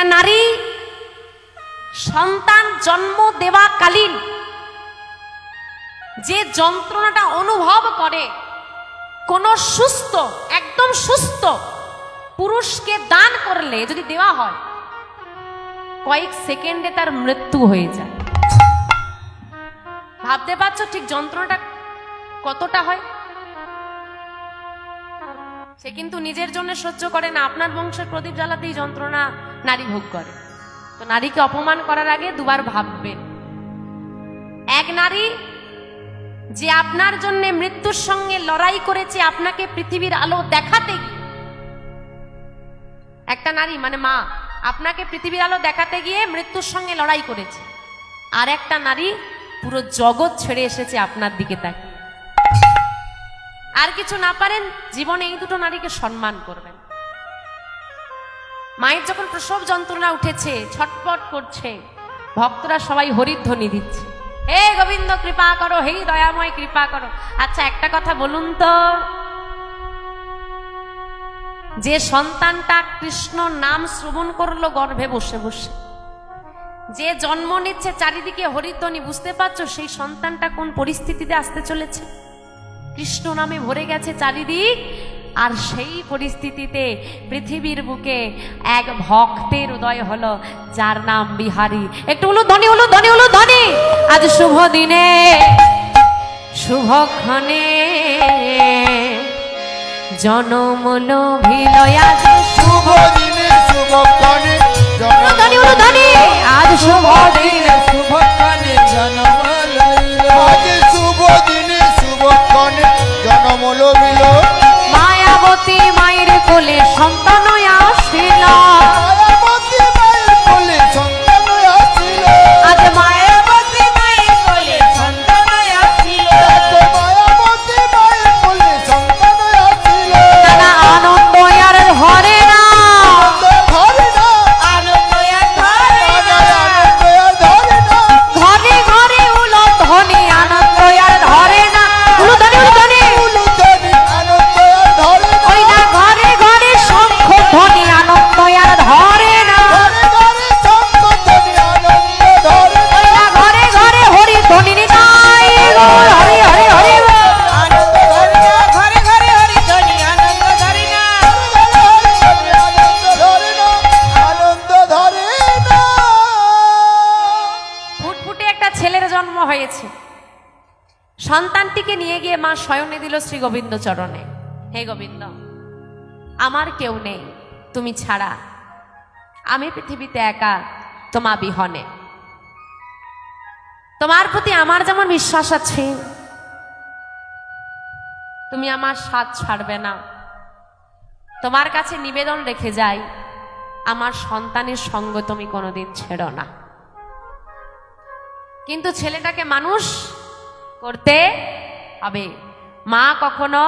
একটা নারী সন্তান জন্ম দেওয়াকালীন যে যন্ত্রণাটা অনুভব করে, কোন সুস্থ, একদম সুস্থ পুরুষকে দান করলে যদি দেওয়া হয়, কয়েক সেকেন্ডে তার মৃত্যু হয়ে যায়। ভাবতে পারছো ঠিক যন্ত্রণাটা কতটা হয়? সে কিন্তু নিজের জন্য সহ্য করে না, আপনার বংশের প্রদীপ জ্বালাতেই যন্ত্রণা নারী ভোগ করে। তো নারীকে অপমান করার আগে দুবার ভাববেন। এক নারী যে আপনার জন্য মৃত্যুর সঙ্গে লড়াই করেছে আপনাকে পৃথিবীর আলো দেখাতে, একটা নারী মানে মা আপনাকে পৃথিবীর আলো দেখাতে গিয়ে মৃত্যুর সঙ্গে লড়াই করেছে, আর একটা নারী পুরো জগৎ ছেড়ে এসেছে আপনার দিকে তাকিয়ে। আর কিছু না পারেন জীবনে এই দুটো নারীকে সম্মান করবেন। মায়ের যখন প্রসব যন্ত্রণা উঠেছে, ছটপট করছে, ভক্তরা সবাই হরিধ্বনি দিচ্ছে, হে গোবিন্দ কৃপা করো, হে দয়াময় কৃপা করো। আচ্ছা একটা কথা বলুন তো, যে সন্তানটা কৃষ্ণ নাম শ্রবণ করলো গর্ভে বসে বসে, যে জন্ম নিচ্ছে চারিদিকে হরিধ্বনি, বুঝতে পারছো সেই সন্তানটা কোন পরিস্থিতিতে আসতে চলেছে? কৃষ্ণ নামে ভরে গেছে চারিদিক, আর সেই পরিস্থিতিতে পৃথিবীর বুকে এক ভক্তের উদয় হলো যার নাম বিহারী। একটু হলো ধ্বনি, হলো ধ্বনি, হলো ধ্বনি। আজ শুভ দিনে শুভক্ষণে জনম লোভিল, আজ শুভ দিনে শুভক্ষণে ধ্বনি, হলো ধ্বনি। আজ শুভ দিনে শুভক্ষণে জনম লইল, আজ শুভ দিনে শুভক্ষণে জনম লইল। মায়াবতী মায়ের কোলে সন্তান আসিল, মায়াবতী মায়ের কোলে সন্তান আসিল, আজ মায়াবতী মায়ের কোলে সন্তান আসিল। মায়াবতী মায়ের কোলে সন্তান আসিল। নানা আনন্দ আর ধরে না, ধরে না, আনন্দ আর ধরে না, আনন্দ আর ধরে না। ঘরে ঘরে উলো ধ্বনি, আনন্দ আর ধরে না। উলো ধ্বনি, উলো ধ্বনি। উলুধ্বনি, আনন্দ আর ধরে না। ওই না ঘরে ঘরে শঙ্খ ধ্বনি, আনন্দ আর ধরে না। ঘরে ঘরে শঙ্খ ধ্বনি, আনন্দ ধরে না। ওই না ঘরে ঘরে হরি ধ্বনি নিতাই গৌর, হরি হরি হরি বল। আনন্দ ধরে না, ঘরে ঘরে হরি ধ্বনি, আনন্দ ধরে না। আনন্দ ধরে না, আনন্দ ধরে না। ফুটফুটে একটা ছেলের জন্ম হয়েছে, সন্তানটিকে নিয়ে গিয়ে মা শয়নে দিল শ্রী গোবিন্দ চরণে। হে গোবিন্দ, আমার কেউ নেই তুমি ছাড়া, আমি পৃথিবীতে একা তোমা বিহনে। তোমার প্রতি আমার যেমন বিশ্বাস আছে, তুমি আমার সাথ ছাড়বে না। তোমার কাছে নিবেদন রেখে যাই, আমার সন্তানের সঙ্গ তুমি কোনোদিন ছেড়ো না। কিন্তু ছেলেটাকে মানুষ করতে হবে। মা কখনো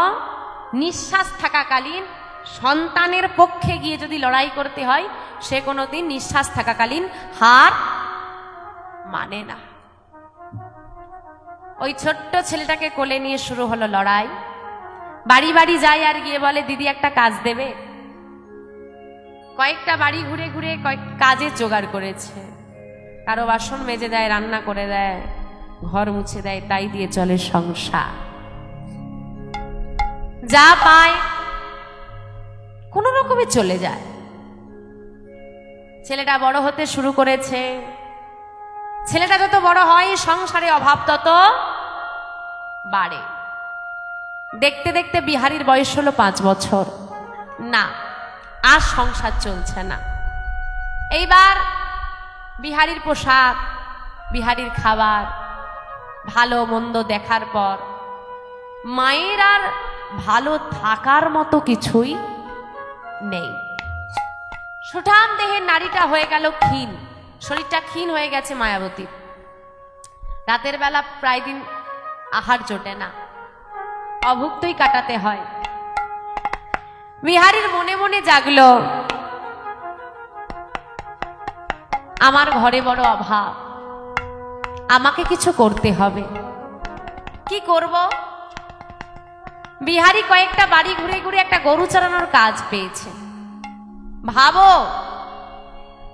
নিঃশ্বাস থাকাকালীন সন্তানের পক্ষে গিয়ে যদি লড়াই করতে হয়, সে কোনোদিন নিঃশ্বাস থাকাকালীন হার মানে না। ওই ছোট্ট ছেলেটাকে কোলে নিয়ে শুরু হলো লড়াই। বাড়ি বাড়ি যায় আর গিয়ে বলে, দিদি একটা কাজ দেবে। কয়েকটা বাড়ি ঘুরে ঘুরে কয়েক কাজের জোগাড় করেছে। কারো বাসন মেজে দেয়, রান্না করে দেয়, ঘর মুছে দেয়, তাই দিয়ে চলে সংসার। যা পায় কোন রকমে চলে যায়। ছেলেটা বড় হতে শুরু করেছে। ছেলেটা যত বড় হয় সংসারে অভাব তত বাড়ে। দেখতে দেখতে বিহারীর বয়স হলো 5 বছর। না, আর সংসার চলছে না। এইবার বিহারীর পোশাক, বিহারীর খাবার, ভালো মন্দ দেখার পর মায়ের আর ভালো থাকার মতো কিছুই নেই। সুঠাম দেহের নারীটা হয়ে গেল ক্ষীণ, শরীরটা ক্ষীণ হয়ে গেছে মায়াবতীর। রাতের বেলা প্রায় দিন আহার জোটে না, অভুক্তই কাটাতে হয়। বিহারীর মনে মনে জাগলো, আমার ঘরে বড় অভাব, আমাকে কিছু করতে হবে। কি করব? বিহারী কয়েকটা বাড়ি ঘুরে ঘুরে একটা গরু চড়ানোর কাজ পেয়েছে। ভাবো,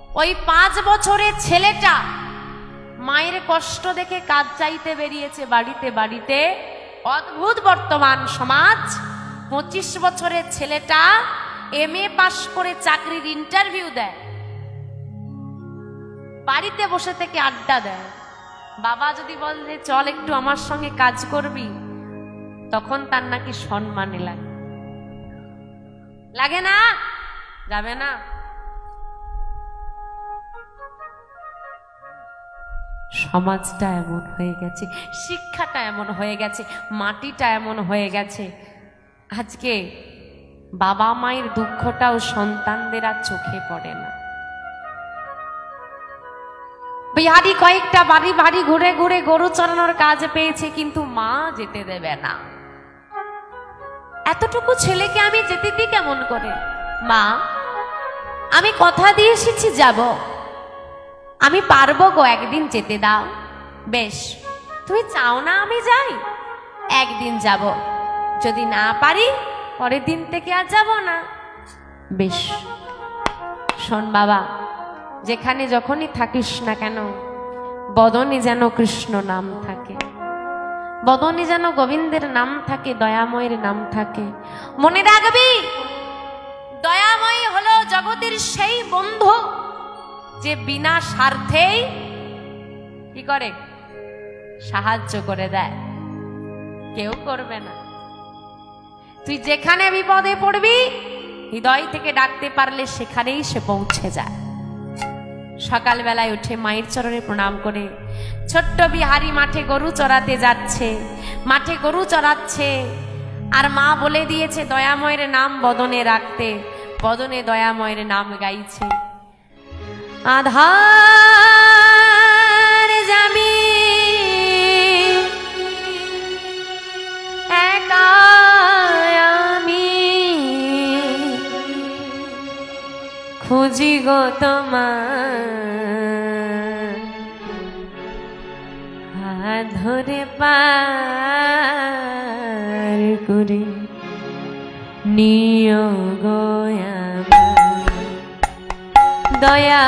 ওই 5 বছরের ছেলেটা মায়ের কষ্ট দেখে কাজ চাইতে বেরিয়েছে বাড়িতে বাড়িতে। অদ্ভুত বর্তমান সমাজ, 25 বছরের ছেলেটা MA পাশ করে চাকরির ইন্টারভিউ দেয়, বাড়িতে বসে থেকে আড্ডা দেয়। বাবা যদি বলে চল একটু আমার সঙ্গে কাজ করবি, তখন তার নাকি সম্মানে লাগে, লাগে না, যাবে না। সমাজটা এমন হয়ে গেছে, শিক্ষাটা এমন হয়ে গেছে, মাটিটা এমন হয়ে গেছে। আজকে বাবা মায়ের দুঃখটাও সন্তানদের আর চোখে পড়ে না। বিহারি কয়েকটা বাড়ি বাড়ি ঘুরে ঘুরে গরু চড়ানোর কাজ পেয়েছে, কিন্তু মা যেতে দেবে না। এতটুকু ছেলেকে আমি যেতে দিই কেমন করে? মা, আমি কথা দিয়ে এসেছি যাব, আমি পারবো গো, একদিন যেতে দাও। বেশ, তুমি চাও না আমি যাই? একদিন যাব, যদি না পারি পরের দিন থেকে আর যাব না। বেশ, শোন বাবা, যেখানে যখনই থাকিস না কেন বদনে যেন কৃষ্ণ নাম থাকে, বদনে যেন গোবিন্দের নাম থাকে, দয়াময়ের নাম থাকে। মনে রাখবি, দয়াময় হলো জগতের সেই বন্ধু যে বিনা স্বার্থেই কি করে? সাহায্য করে দেয়, কেউ করবে না। তুই যেখানে বিপদে পড়বি হৃদয় থেকে ডাকতে পারলে সেখানেই সে পৌঁছে যায়। সকালবেলায় উঠে মায়ের চরণে প্রণাম করে ছোট্ট বিহারি মাঠে গরু চড়াতে যাচ্ছে, মাঠে গরু চড়াচ্ছে, আর মা বলে দিয়েছে দয়াময়ের নাম বদনে রাখতে, বদনে দয়াময়ের নাম গাইছে। আধার জামি একা আমি খুঁজি গো তোমার, হাত ধরে পার করে নিও গো আমার দয়া,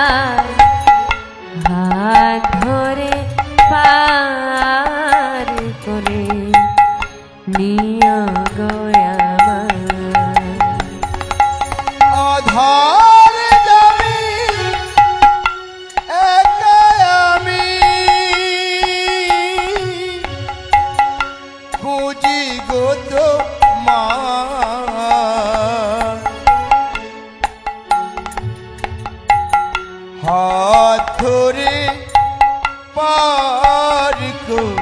হাত ধরে পার করে নিও গো আমার। আধার জামি একা আমি খুঁজি গো তোমার, হাত ধরে পার করে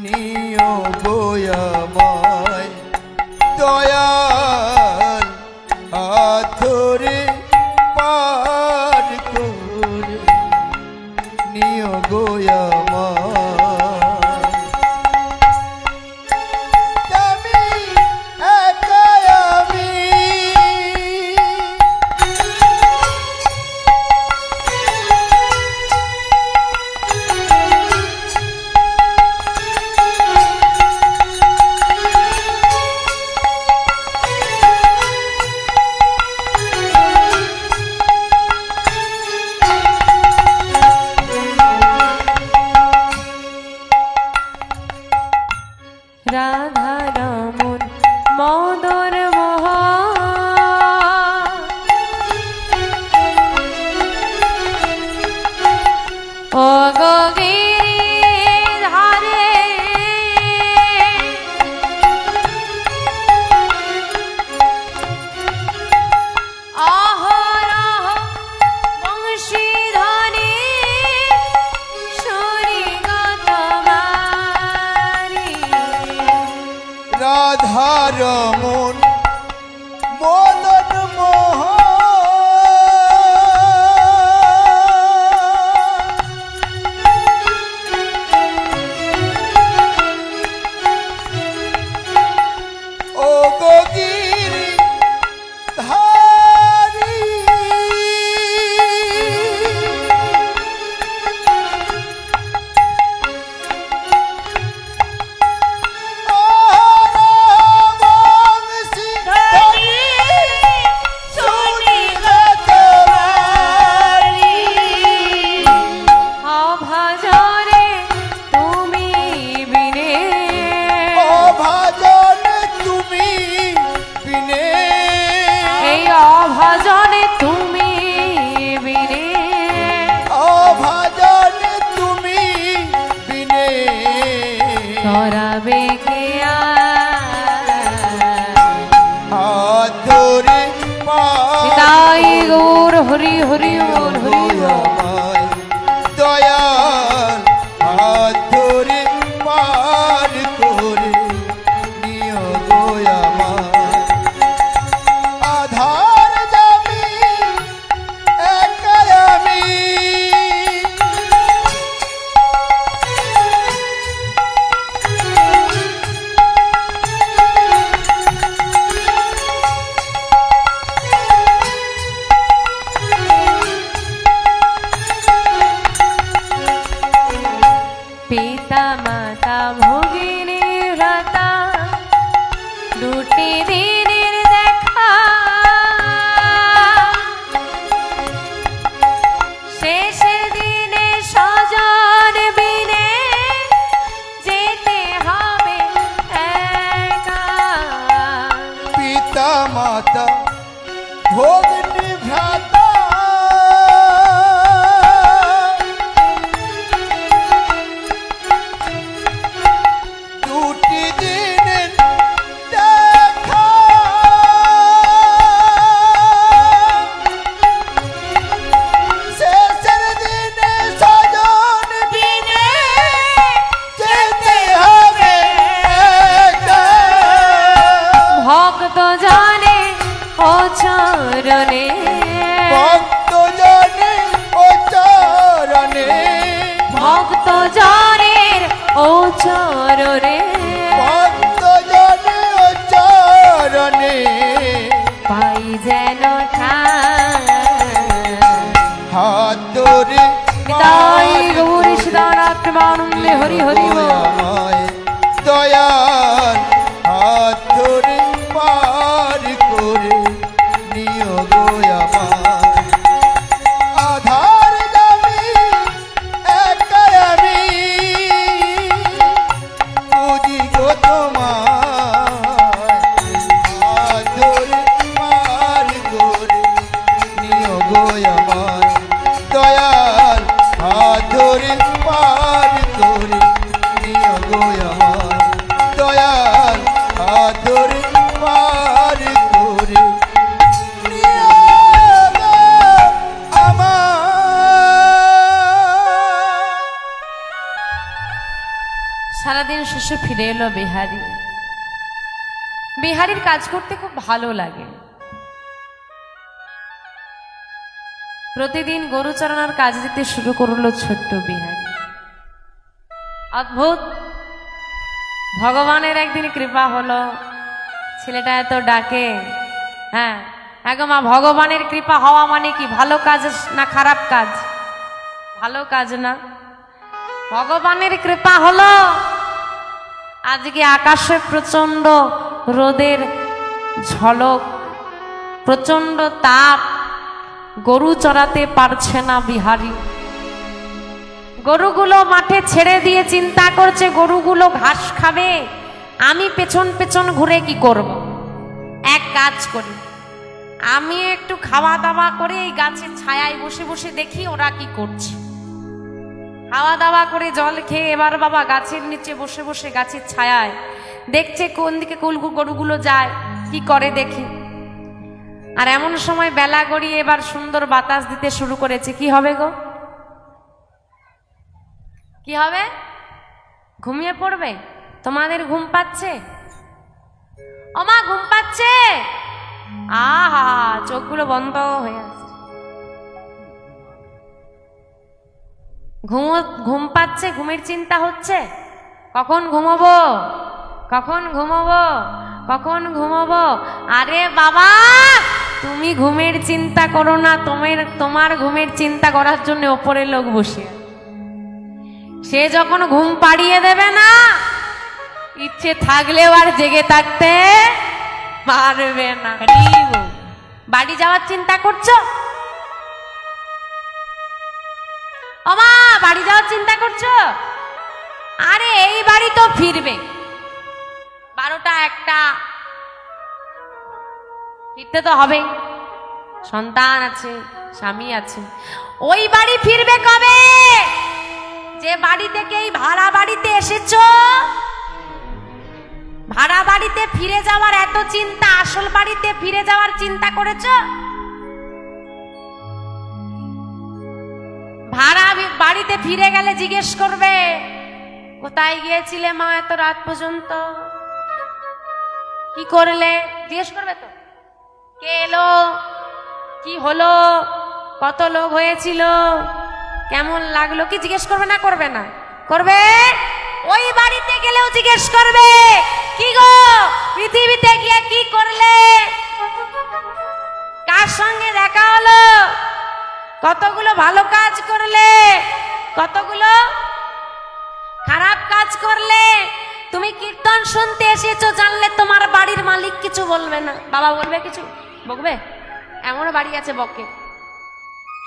নিও গো আমায় দয়াল, হাত ধরে পার করে নিও গো আমায়। আমি একা আমি যাবে কে হাত ধরে তাই গৌর হরি হরি বল হরি আমায় দয়াল হাত ধরে পার করে নিও গো আমায় আধার যাবি একাই আমি পিতা মাতা ভগিনী ভ্রাতা দুটি দিনের দেখা শেষের দিনে স্বজন বিনে যেতে হবে একা পিতা মাতা ভগ্নী ভ্রাতা দুটি দিনের দেখা শেষের দিনে স্বজন বিনে যেতে হবে একা। ভক্ত জানে ও চরণে ভক্ত জনে ও চরণে ভক্ত জনের ও চরণে ভক্ত জনে ও চরণে পাই যেন ঠাঁই হাত ধরে তাই গৌরী সীতারাম প্রেমানন্দে হরি হরি বল। আমায় দয়াল হাত ধরে পার করে নিও গো আমায় আধার যাবি একাই আমি বুঝি গো তোমায় হাত ধরে পার করে নিও গো আমায় দয়াল হাত ধরে পার করে নিও গো আমায় দয়াল হাত ধরে পার করে নিও গো আমায়। সারাদিন শেষে ফিরে এলো বিহারি। বিহারির কাজ করতে খুব ভালো লাগে। প্রতিদিন গরু চড়ানোর কাজ দিতে শুরু করলো ছোট্ট বিহারি। অদ্ভুত ভগবানের একদিন কৃপা হলো, ছেলেটা এত ডাকে। হ্যাঁ এখন মা, ভগবানের কৃপা হওয়া মানে কি? ভালো কাজ না খারাপ কাজ? ভালো কাজ না? ভগবানের কৃপা হলো আজকে আকাশে প্রচন্ড রোদের ঝলক, প্রচন্ড তাপ, গরু চড়াতে পারছে না বিহারি। গরুগুলো মাঠে ছেড়ে দিয়ে চিন্তা করছে গরুগুলো ঘাস খাবে, আমি পেছন পেছন ঘুরে কি করব? এক কাজ করি, আমি একটু খাওয়া দাওয়া করে এই গাছের ছায়ায় বসে বসে দেখি ওরা কি করছে। খাওয়া দাওয়া করে জল খেয়ে এবার বাবা গাছের নিচে বসে বসে গাছের ছায়ায় দেখছে কোন দিকে গরুগুলো যায়, কি করে দেখি। আর এমন সময় বেলা গড়িয়ে এবার সুন্দর বাতাস দিতে শুরু করেছে। কি হবে গো? কি হবে? ঘুমিয়ে পড়বে? তোমাদের ঘুম পাচ্ছে? ওমা ঘুম পাচ্ছে? আহা চোখগুলো বন্ধ হয়ে আছে। ঘুম পাচ্ছে, ঘুমের চিন্তা হচ্ছে, কখন ঘুমাবো, কখন ঘুমাবো, কখন ঘুমাবো। আরে বাবা তুমি ঘুমের চিন্তা করো না, তোমার ঘুমের চিন্তা করার জন্য ওপরের লোক বসে, সে যখন ঘুম পাড়িয়ে দেবে না, ইচ্ছে থাকলেও আর জেগে থাকতে পারবে না। বাড়ি যাওয়ার চিন্তা করছো? ওমা বাড়ি যাওয়ার চিন্তা করছো? আরে এই বাড়ি তো ফিরবে, 12টা 1টা ফিরতে তো হবে, সন্তান আছে, স্বামী আছে। ওই বাড়ি ফিরবে কবে? যে বাড়ি থেকে এই ভাড়া বাড়িতে এসেছো ভাড়া বাড়িতে ফিরে যাওয়ার এত চিন্তা, আসল বাড়িতে ফিরে যাওয়ার চিন্তা করেছ? ভাড়া বাড়িতে ফিরে গেলে জিজ্ঞেস করবে কোথায় গিয়েছিলে মা এত রাত পর্যন্ত, কি করলে, জিজ্ঞেস করবে তো। কে এলো, কি হলো, কত লোক হয়েছিল, কেমন লাগলো, কি জিজ্ঞেস করবে না? করবে না? করবে। ওই বাড়িতে গেলেও জিজ্ঞেস করবে কি গো পৃথিবীতে গিয়ে কি করলে, কার সঙ্গে দেখা হলো, কতগুলো ভালো কাজ করলে, কতগুলো খারাপ কাজ করলে। তুমি কীর্তন শুনতে এসেছো জানলে তোমার বাড়ির মালিক কিছু বলবে না, বাবা বলবে কিছু, বকবে, এমন বাড়ি আছে বকে।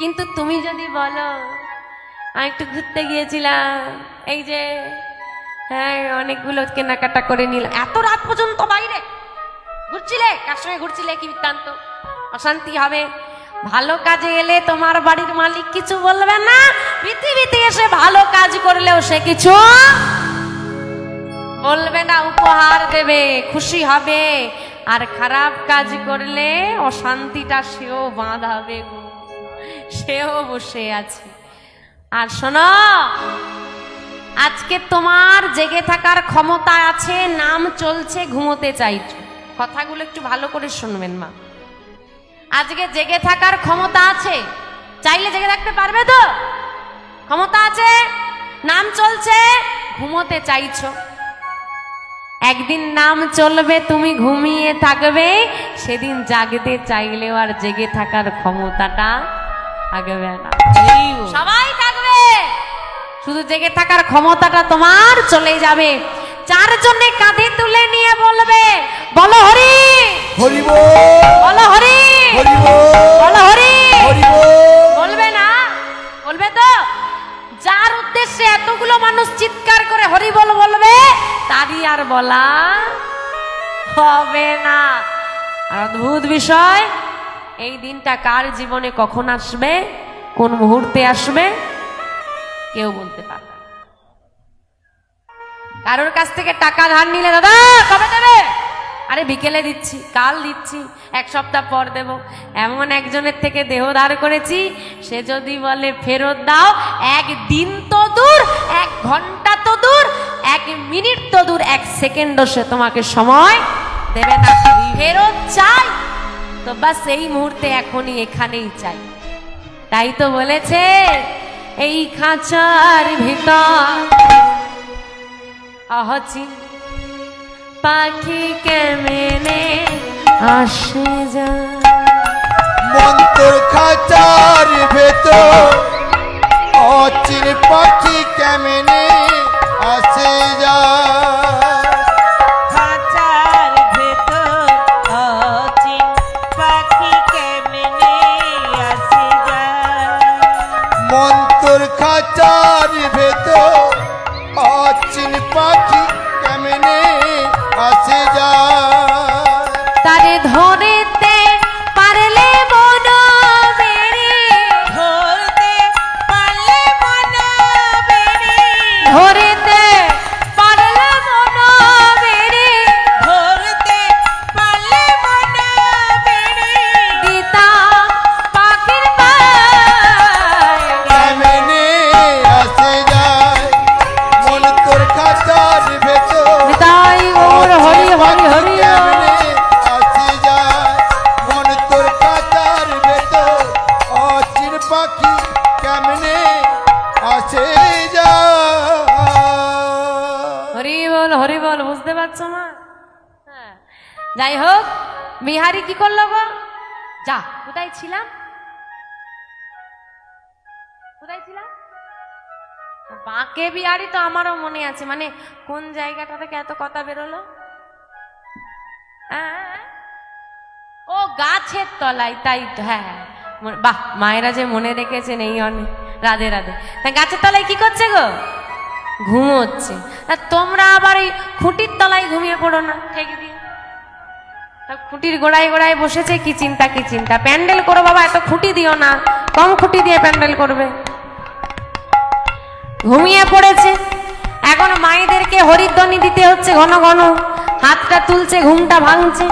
কিন্তু তুমি যদি বলো আমি একটু ঘুরতে গিয়েছিলাম, এই যে হ্যাঁ অনেকগুলো কেনাকাটা করে নিলাম, এত রাত পর্যন্ত বাইরে ঘুরছিলে, কার সঙ্গে ঘুরছিলে, কি বৃত্তান্ত, অশান্তি হবে। ভালো কাজে এলে তোমার বাড়ির মালিক কিছু বলবে না, পৃথিবীতে এসে ভালো কাজ করলেও সে কিছু বলবে না, উপহার দেবে, খুশি হবে। আর খারাপ কাজ করলে অশান্তিটা সেও বাঁধাবে গো, সেও বসে আছে। আর শোনো, আজকে তোমার জেগে থাকার ক্ষমতা আছে, নাম চলছে, ঘুমোতে চাইছো, কথাগুলো একটু ভালো করে শুনবেন মা। আজকে জেগে থাকার ক্ষমতা আছে, চাইলে জেগে থাকতে পারবে তো, ক্ষমতা আছে, নাম চলছে, ঘুমোতে চাইছো। একদিন নাম চলবে, তুমি ঘুমিয়ে থাকবে, সেদিন জাগতে চাইলেও আর জেগে থাকার ক্ষমতাটা থাকবে না, সবাই থাকবে, শুধু জেগে থাকার ক্ষমতাটা তোমার চলে যাবে। চারজনে কাঁধে তুলে নিয়ে বলবে বলো হরি হরি বল, বলো হরি হরি বল, বলো হরি হরি বল। বলবে না? বলবে তো। যার উদ্দেশ্যে এতগুলো মানুষ চিৎকার করে হরি বল বলবে, তারই আর বলা হবে না। আর অদ্ভুত বিষয়, এই দিনটা কার জীবনে কখন আসবে, কোন মুহূর্তে আসবে, কেউ বলতে পারবে না। কারোর কাছ থেকে টাকা ধার নিলে, দাদা কবে দেবে, আরে বিকেলে দিচ্ছি, কাল দিচ্ছি, এক সপ্তাহ পর দেব। এমন একজনের থেকে দেহ ধার করেছি, সে যদি বলে ফেরত দাও, একদিন তো দূর, এক ঘন্টা তো দূর, এক মিনিট তো দূর, এক সেকেন্ডও সে তোমাকে সময় দেবে না। ফেরত চাই তো বাস এই মুহূর্তে, এখনই, এখানেই চাই। তাই তো বলেছে এই খাঁচার ভিতর অচিন পাখি কেমনে আসে যায়, মন্তর খাঁচার ভেতর অচিন পাখি কেমনে আসে যায়, খাঁচার ভেতর অচিন পাখি কেমনে আসে যায়, মন্তর খাঁচার ভেতর অচিন পাখি কেমনে আসে যায়, তারে ধরেতে পারলে মন বেড়ে, ধরতে পারলে মন বেড়ে, ধরেতে পারলে মন বেড়ে, ধরতে পারলে মন বেড়ে, দিতা পাখির পায় কেমনে আসে যায়, মন্তর খাঁচার ভেতর তাই ওর হরি হরি হরি কেমনে আসে যায়, মন্তর খাঁচার ভেতর অচিন পাখি কেমনে আসে যায়। হরি বল, বুঝতে পারছো মা? হ্যাঁ। যাই হোক, বিহারি কি করলো গো, যা, কোথায় ছিলাম, কোথায় ছিলাম, বাঁকে বিহারি তো আমারও মনে আছে, মানে কোন জায়গাটা থেকে এত কথা বেরোলো, ও গাছের তলায়, তাই তো, হ্যাঁ বাহ, মায়েরা যে মনে রেখেছেন এই অনেক, রাধে রাধে। তা গাছের তলায় কি করছে গো, ঘুমোচ্ছে। আর তোমরা আবার এই খুঁটির তলায় ঘুমিয়ে পড়ো না, ঠেকে দিয়ে, খুঁটির গোড়ায় গোড়ায় বসেছে, কি চিন্তা, কি চিন্তা, প্যান্ডেল করো বাবা, এত খুঁটি দিও না, কম খুঁটি দিয়ে প্যান্ডেল করবে। ঘুমিয়ে পড়েছে, এখন মায়েদেরকে হরিধ্বনি দিতে হচ্ছে ঘন ঘন, হাতটা তুলছে, ঘুমটা ভাঙছে।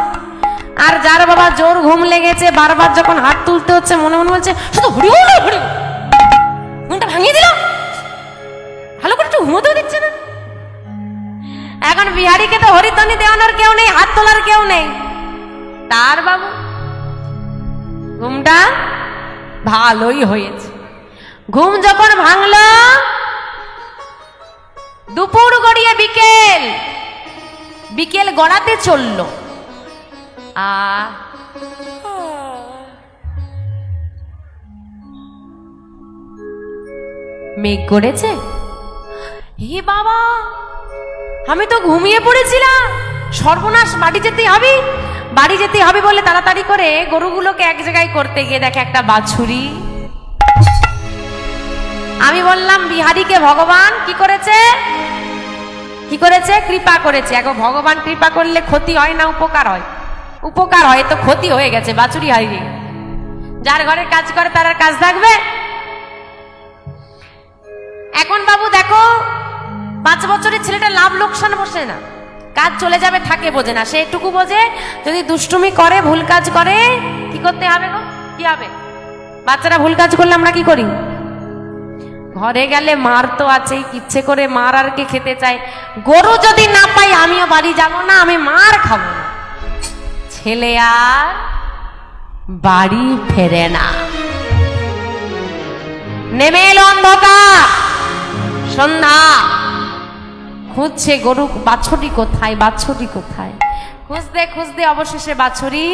আর যার বাবা জোর ঘুম লেগেছে, বারবার যখন হাত তুলতে হচ্ছে মনে মনে বলছে শুধু হরি বল হরি বল। ঘুমটা ভাঙিয়ে দিল, ভালো করে একটু ঘুমোতেও দিচ্ছে না। এখন বিহারীকে তো হরিধ্বনি দেওয়ানোর কেউ নেই, হাত তোলার কেউ নেই। তার বাবু ঘুমটা ভালোই হয়েছে। ঘুম যখন ভাঙলো, দুপুর গড়িয়ে বিকেল, বিকেল গড়াতে চলল। মেঘ করেছে। হে বাবা, আমি তো ঘুমিয়ে পড়েছিলাম, সর্বনাশ, বাড়ি যেতে হবে। বাড়ি যেতে হবে বলে তাড়াতাড়ি করে গরুগুলোকে এক জায়গায় করতে গিয়ে দেখে একটা বাছুরি। আমি বললাম বিহারীকে ভগবান কি করেছে, কি করেছে? কৃপা করেছে। এখন ভগবান কৃপা করলে ক্ষতি হয় না উপকার হয়? উপকার হয়, তো ক্ষতি হয়ে গেছে, বাছুরি হারিয়ে। যার ঘরে কাজ করে তার আর কাজ থাকবে? এখন বাবু দেখো, 5 বছরের ছেলেটা লাভ লোকসান বসে না, কাজ চলে যাবে থাকে বোঝে না। সে এটুকু বোঝে যদি দুষ্টুমি করে, ভুল কাজ করে, কি করতে হবে গো? কি হবে? বাচ্চারা ভুল কাজ করলে আমরা কি করি? ঘরে গেলে মার তো আছেই, ইচ্ছে করে মার আর কে খেতে চায়। গরু যদি না পাই আমিও বাড়ি যাব না, আমি মার খাবো না। ছেলে আর বাড়ি ফেরে না। নেমে এলো অন্ধকার, সন্ধ্যা। খুঁজছে গরু, বাছুরি কোথায়, বাছুরি কোথায়? খুঁজতে খুঁজতে অবশেষে বাছুরি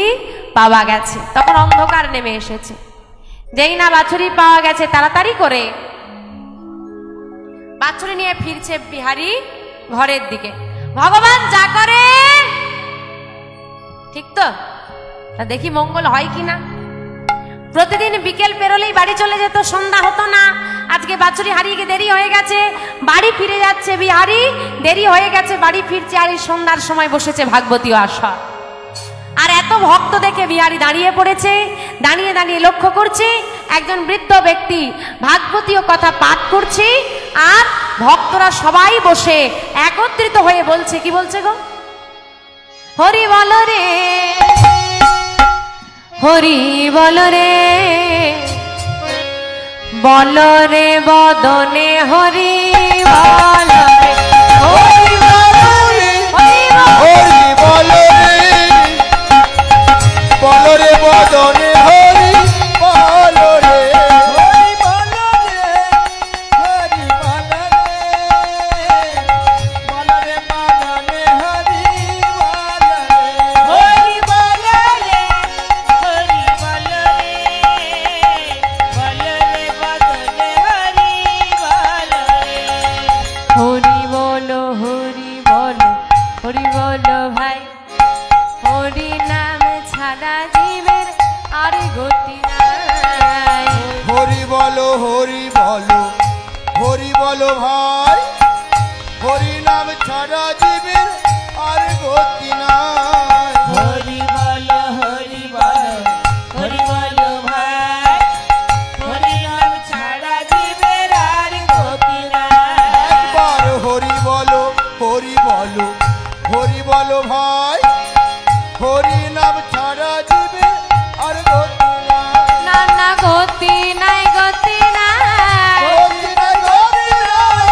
পাওয়া গেছে। তখন অন্ধকার নেমে এসেছে। যেই না বাছুরি পাওয়া গেছে, তাড়াতাড়ি করে বাছুরি নিয়ে ফিরছে বিহারী ঘরের দিকে। ভগবান যা করে ঠিক তো, দেখি মঙ্গল হয় কিনা। প্রতিদিন বিকেল পেরোলেই বাড়ি চলে যেত, সন্ধ্যা হতো না। আজকে বাছুরি হারিয়ে গিয়ে দেরি হয়ে গেছে, বাড়ি ফিরে যাচ্ছে বিহারী, দেরি হয়ে গেছে, বাড়ি ফিরছে। আর এই সন্ধ্যার সময় বসেছে ভাগবতী আসর। আর এত ভক্ত দেখে বিহারী দাঁড়িয়ে পড়েছে। দাঁড়িয়ে দাঁড়িয়ে লক্ষ্য করছে একজন বৃদ্ধ ব্যক্তি ভাগবতীয় কথা পাঠ করছে, আর ভক্তরা সবাই বসে একত্রিত হয়ে বলছে। কি বলছে গো? হরি বল রে, হরি বল রে, বল রে বদনে হরি বল রে, হরি বল রে, হরি বল রে, বল রে বদনে হরি বল রে, হরি বল রে, হরি বল রে, বল রে বদনে হরি বল রে, হরি বল রে, হরি বল রে, বল রে বদনে হরি বল রে। হরি বলো, হরি বলো, হরি বলো ভাই, হরি নাম ছাড়া জীবের আর গতি নাই। হরি বলো, হরি বলো, হরি বলো ভাই, হরি নাম ছাড়া জীবের আর গতি নাই। হরি বল, হরি বল, হরি বল ভাই, হরি নাম ছাড়া জীবের আর গতি নাই। একবার হরি বলো, হরি বলো, হরি বলো ভাই, হরি নাম ছাড়া জীবের আর গতি নাই। না না গতি নাই, গতি নাই, গতি নাই, গতি নাই,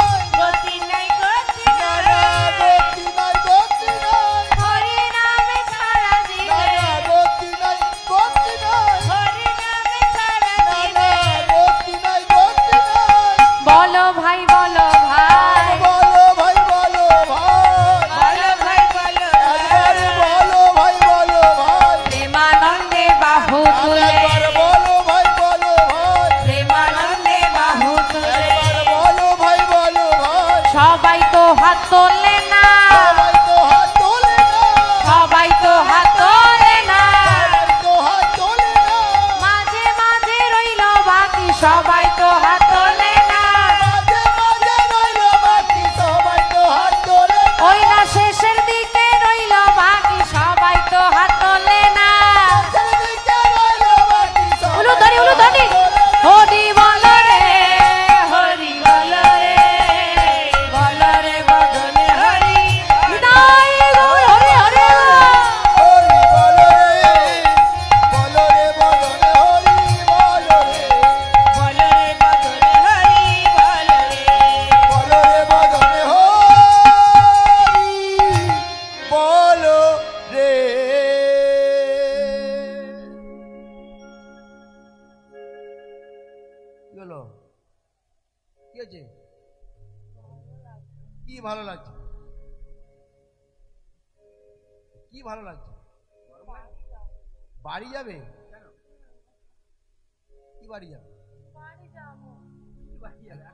বলো কি হয়েছে? কি ভালো লাগছে? কি ভালো লাগছে? বাড়ি যাবে? কি বাড়ি যাবে?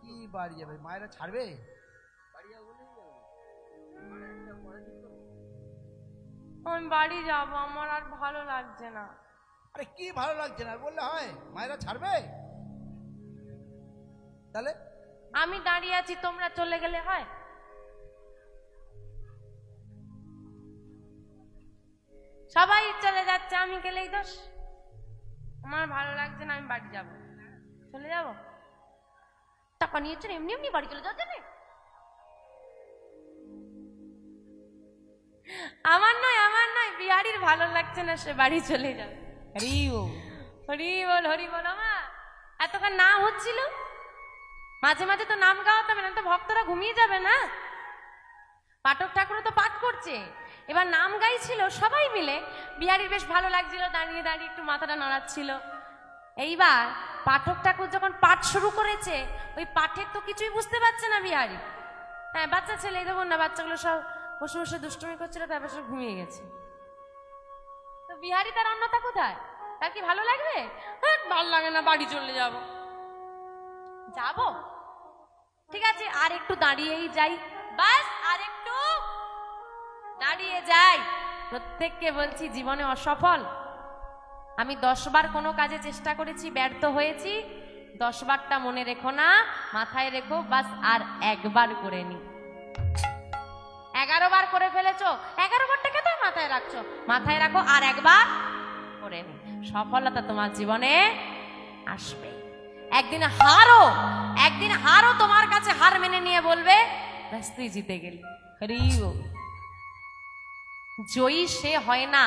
কি বাড়ি যাবে? মায়েরা ছাড়বে? আমি বাড়ি যাব, আমার আর ভালো লাগছে না। আরে কি ভালো লাগছে না বললে হয়? মায়েরা ছাড়বে? তাহলে আমি দাঁড়িয়ে আছি, তোমরা চলে গেলে হয়? সবাই চলে যাচ্ছে, আমি গেলেই দোষ? আমার ভালো লাগছে না, আমি বাড়ি যাব। চলে যাব? টাকা নিয়েছেন, এমনি এমনি বাড়ি চলে যাচ্ছে না? আমার নয়, বিহারীর ভালো লাগছে না, সে বাড়ি চলে যাবে। হরি বল। হরি বল, হরি বল। আমার এতক্ষণ নাম হচ্ছিল, মাঝে মাঝে তো নাম গাওয়াতে হবে, না তো ভক্তরা ঘুমিয়ে যাবে না। পাঠক ঠাকুরও তো পাঠ করছে, এবার নাম গাইছিল সবাই মিলে। বিহারীর বেশ ভালো লাগছিল, দাঁড়িয়ে দাঁড়িয়ে একটু মাথাটা নাড়াচ্ছিল। এইবার পাঠক ঠাকুর যখন পাঠ শুরু করেছে, ওই পাঠের তো কিছুই বুঝতে পারছে না বিহারী। হ্যাঁ, বাচ্চা ছেলে, এই দেখুন না, বাচ্চাগুলো সব বসে বসে দুষ্টুমি করছিল, তারপর সব ঘুমিয়ে গেছে। তো বিহারী তার অন্যতা কোথায়? তার কি ভালো লাগবে? ভালো লাগে না, বাড়ি চলে যাব। যাব, ঠিক আছে, আর একটু দাঁড়িয়েই যাই, বাস আর একটু দাঁড়িয়ে যাই। প্রত্যেককে বলছি, জীবনে অসফল আমি 10 বার কোনো কাজে চেষ্টা করেছি, ব্যর্থ হয়েছি। 10 বারটা মনে রেখো না, মাথায় রেখো, বাস আর একবার করে নি। 11 বার করে ফেলেছো, 11 বারটাকে তো মাথায় রাখছো, মাথায় রাখো, আর একবার করে নি। সফলতা তোমার জীবনে আসবে। একদিন হারো, তোমার কাছে হার মেনে নিয়ে বলবে, ব্যাস তুই জিতে গেলি। হরি বল। জয়ী সে হয় না